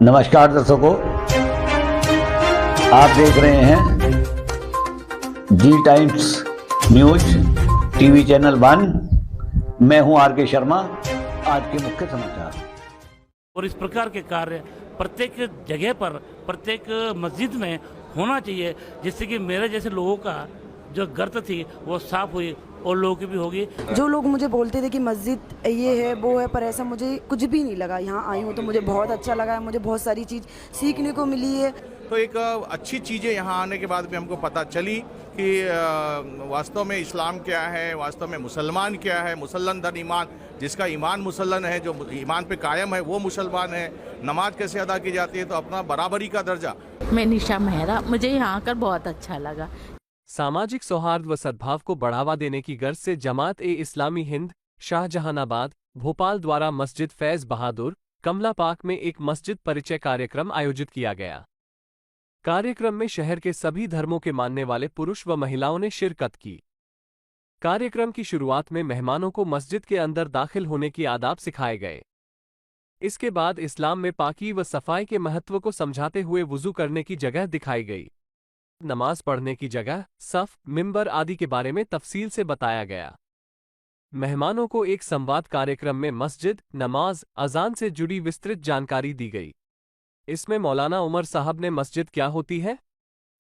नमस्कार दर्शकों, आप देख रहे हैं जी टाइम्स न्यूज टीवी चैनल 1। मैं हूं आर के शर्मा। आज के मुख्य समाचार। और इस प्रकार के कार्य प्रत्येक जगह पर, प्रत्येक मस्जिद में होना चाहिए, जिससे कि मेरे जैसे लोगों का जो गर्त थी वो साफ हुई और लोगों की भी होगी। जो लोग मुझे बोलते थे कि मस्जिद ये है वो है, पर ऐसा मुझे कुछ भी नहीं लगा। यहाँ आई हूँ तो मुझे बहुत अच्छा लगा है, मुझे बहुत सारी चीज़ सीखने को मिली है। तो एक अच्छी चीज़ें यहाँ आने के बाद भी हमको पता चली कि वास्तव में इस्लाम क्या है, वास्तव में मुसलमान क्या है। मुसल्लन दर ईमान, जिसका ईमान मुसल्लन है, जो ईमान पे कायम है, वो मुसलमान है। नमाज कैसे अदा की जाती है, तो अपना बराबरी का दर्जा। मैं निशा मेहरा, मुझे यहाँ आकर बहुत अच्छा लगा। सामाजिक सौहार्द व सद्भाव को बढ़ावा देने की गर्ज से जमात-ए-इस्लामी हिंद शाहजहानाबाद भोपाल द्वारा मस्जिद फैज बहादुर कमला पार्क में एक मस्जिद परिचय कार्यक्रम आयोजित किया गया। कार्यक्रम में शहर के सभी धर्मों के मानने वाले पुरुष व महिलाओं ने शिरकत की। कार्यक्रम की शुरुआत में मेहमानों को मस्जिद के अंदर दाखिल होने की आदाब सिखाए गए। इसके बाद इस्लाम में पाकी व सफाई के महत्व को समझाते हुए वुजू करने की जगह दिखाई गई। नमाज पढ़ने की जगह, सफ, मिंबर आदि के बारे में तफसील से बताया गया। मेहमानों को एक संवाद कार्यक्रम में मस्जिद, नमाज, अजान से जुड़ी विस्तृत जानकारी दी गई। इसमें मौलाना उमर साहब ने मस्जिद क्या होती है,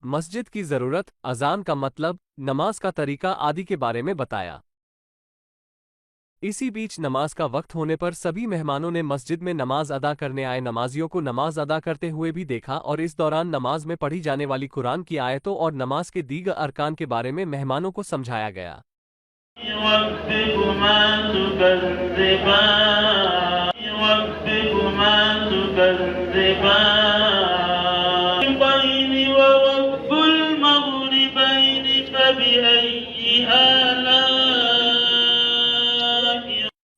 मस्जिद की ज़रूरत, अजान का मतलब, नमाज का तरीका आदि के बारे में बताया। इसी बीच नमाज का वक्त होने पर सभी मेहमानों ने मस्जिद में नमाज अदा करने आए नमाजियों को नमाज अदा करते हुए भी देखा और इस दौरान नमाज में पढ़ी जाने वाली कुरान की आयतों और नमाज के दीगर अरकान के बारे में मेहमानों को समझाया गया।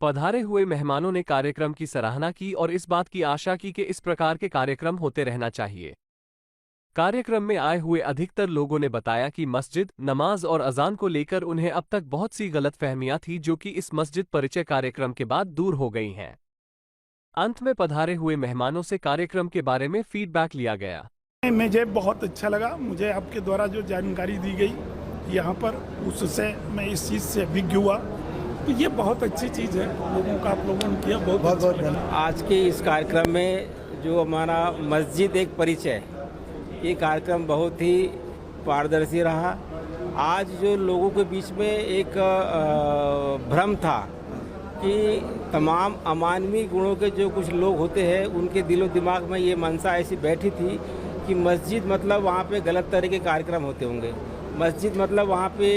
पधारे हुए मेहमानों ने कार्यक्रम की सराहना की और इस बात की आशा की कि इस प्रकार के कार्यक्रम होते रहना चाहिए। कार्यक्रम में आए हुए अधिकतर लोगों ने बताया कि मस्जिद, नमाज और अजान को लेकर उन्हें अब तक बहुत सी गलतफहमियां थी, जो कि इस मस्जिद परिचय कार्यक्रम के बाद दूर हो गई हैं। अंत में पधारे हुए मेहमानों से कार्यक्रम के बारे में फीडबैक लिया गया। मुझे बहुत अच्छा लगा। मुझे आपके द्वारा जो जानकारी दी गई यहाँ पर, उससे मैं इस चीज़ से अभिज्ञ हुआ। तो ये बहुत अच्छी चीज़ है, लोगों का आप लोगों ने किया, बहुत अच्छा लगा। आज के इस कार्यक्रम में जो हमारा मस्जिद एक परिचय, ये कार्यक्रम बहुत ही पारदर्शी रहा। आज जो लोगों के बीच में एक भ्रम था कि तमाम अमानवी गुणों के जो कुछ लोग होते हैं, उनके दिलो दिमाग में ये मनसा ऐसी बैठी थी कि मस्जिद मतलब वहाँ पे गलत तरह के कार्यक्रम होते होंगे, मस्जिद मतलब वहाँ पे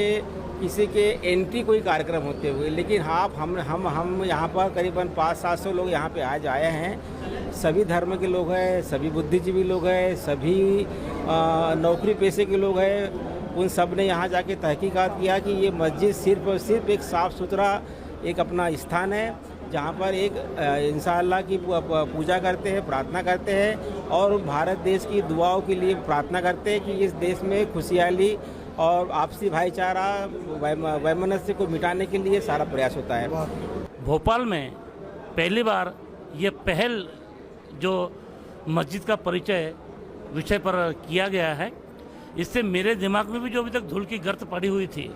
किसी के एंट्री कोई कार्यक्रम होते हुए। लेकिन हाँ, हम यहाँ पर करीबन 500-700 लोग यहाँ पे आज आए हैं। सभी धर्म के लोग हैं, सभी बुद्धिजीवी लोग हैं, सभी नौकरी पेशे के लोग हैं। उन सब ने यहाँ जाके तहकीकात किया कि ये मस्जिद सिर्फ और सिर्फ एक साफ़ सुथरा एक अपना स्थान है, जहाँ पर एक इंशाअल्लाह की पूजा करते हैं, प्रार्थना करते हैं और भारत देश की दुआओं के लिए प्रार्थना करते हैं कि इस देश में खुशहाली और आपसी भाईचारा, वैमनस्य को मिटाने के लिए सारा प्रयास होता है। भोपाल में पहली बार ये पहल जो मस्जिद का परिचय विषय पर किया गया है, इससे मेरे दिमाग में भी जो अभी तक धूल की गर्त पड़ी हुई थी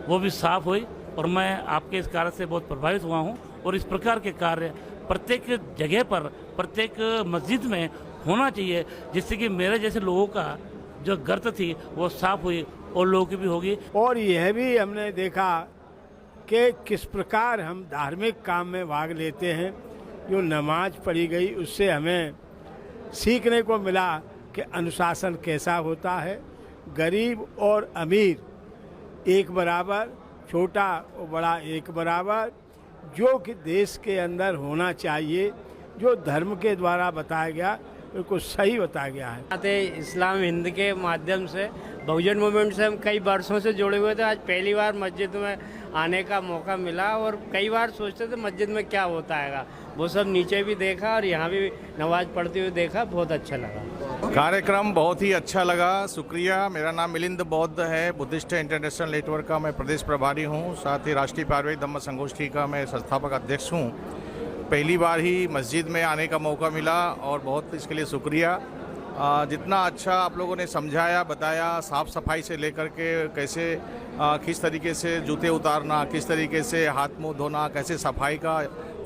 वो भी साफ हुई और मैं आपके इस कार्य से बहुत प्रभावित हुआ हूँ। और इस प्रकार के कार्य प्रत्येक जगह पर, प्रत्येक मस्जिद में होना चाहिए, जिससे कि मेरे जैसे लोगों का जो गर्त थी वो साफ हुई और लोगों की भी होगी। और यह भी हमने देखा कि किस प्रकार हम धार्मिक काम में भाग लेते हैं। जो नमाज पढ़ी गई उससे हमें सीखने को मिला कि अनुशासन कैसा होता है, गरीब और अमीर एक बराबर, छोटा और बड़ा एक बराबर, जो कि देश के अंदर होना चाहिए, जो धर्म के द्वारा बताया गया बिल्कुल सही बताया गया है। इस्लाम हिंद के माध्यम से, बहुजन मूवमेंट से हम कई वर्षों से जुड़े हुए थे। आज पहली बार मस्जिद में आने का मौका मिला और कई बार सोचते थे मस्जिद में क्या होता है, वो सब नीचे भी देखा और यहाँ भी नमाज पढ़ते हुए देखा, बहुत अच्छा लगा। कार्यक्रम बहुत ही अच्छा लगा, शुक्रिया। मेरा नाम मिलिंद बौद्ध है, बुद्धिस्ट इंटरनेशनल नेटवर्क का मैं प्रदेश प्रभारी हूँ, साथ ही राष्ट्रीय पारिवारिक धम्म संगोष्ठी का मैं संस्थापक अध्यक्ष हूँ। पहली बार ही मस्जिद में आने का मौका मिला और बहुत इसके लिए शुक्रिया। जितना अच्छा आप लोगों ने समझाया बताया, साफ़ सफाई से लेकर के कैसे किस तरीके से जूते उतारना, किस तरीके से हाथ मुंह धोना, कैसे सफाई का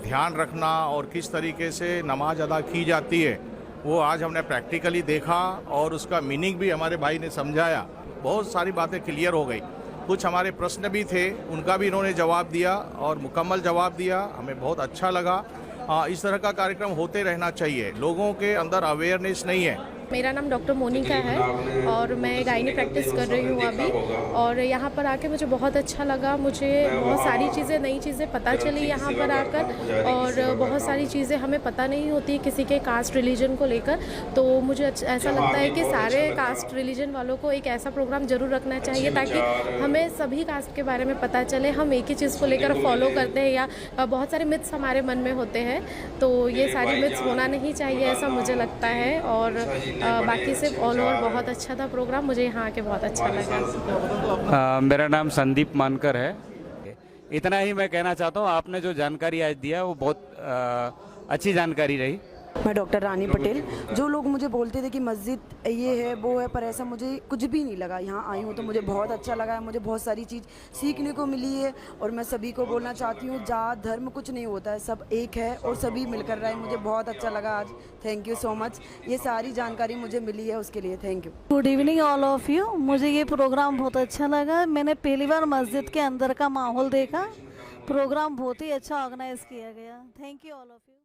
ध्यान रखना और किस तरीके से नमाज अदा की जाती है, वो आज हमने प्रैक्टिकली देखा और उसका मीनिंग भी हमारे भाई ने समझाया। बहुत सारी बातें क्लियर हो गई। कुछ हमारे प्रश्न भी थे, उनका भी इन्होंने जवाब दिया और मुकम्मल जवाब दिया। हमें बहुत अच्छा लगा। इस तरह का कार्यक्रम होते रहना चाहिए। लोगों के अंदर अवेयरनेस नहीं है। मेरा नाम डॉक्टर मोनिका है और मैं गायनी प्रैक्टिस कर रही हूँ अभी, और यहाँ पर आके मुझे बहुत अच्छा लगा। मुझे बहुत सारी चीज़ें, नई चीज़ें पता चली यहाँ पर आकर, और बहुत सारी चीज़ें हमें पता नहीं होती किसी के कास्ट रिलीजन को लेकर। तो मुझे ऐसा लगता है कि सारे कास्ट रिलीजन वालों को एक ऐसा प्रोग्राम ज़रूर रखना चाहिए ताकि हमें सभी कास्ट के बारे में पता चले। हम एक ही चीज़ को लेकर फॉलो करते हैं या बहुत सारे मिथ्स हमारे मन में होते हैं, तो ये सारी मिथ्स होना नहीं चाहिए, ऐसा मुझे लगता है। और बाकी सिर्फ ऑल ओवर बहुत अच्छा था प्रोग्राम, मुझे यहाँ आके बहुत अच्छा लगा। मेरा नाम संदीप मानकर है। इतना ही मैं कहना चाहता हूँ, आपने जो जानकारी आज दिया वो बहुत अच्छी जानकारी रही। मैं डॉक्टर रानी पटेल। जो लोग मुझे बोलते थे कि मस्जिद ये है वो है, पर ऐसा मुझे कुछ भी नहीं लगा। यहाँ आई हूँ तो मुझे बहुत अच्छा लगा है, मुझे बहुत सारी चीज़ सीखने को मिली है। और मैं सभी को बोलना चाहती हूँ, जात धर्म कुछ नहीं होता है, सब एक है और सभी मिलकर रहे। मुझे बहुत अच्छा लगा आज। Thank you so much. ये सारी जानकारी मुझे मिली है, उसके लिए thank you. Good evening all of you. मुझे ये प्रोग्राम बहुत अच्छा लगा। मैंने पहली बार मस्जिद के अंदर का माहौल देखा। प्रोग्राम बहुत ही अच्छा ऑर्गेनाइज किया गया। Thank you all of you.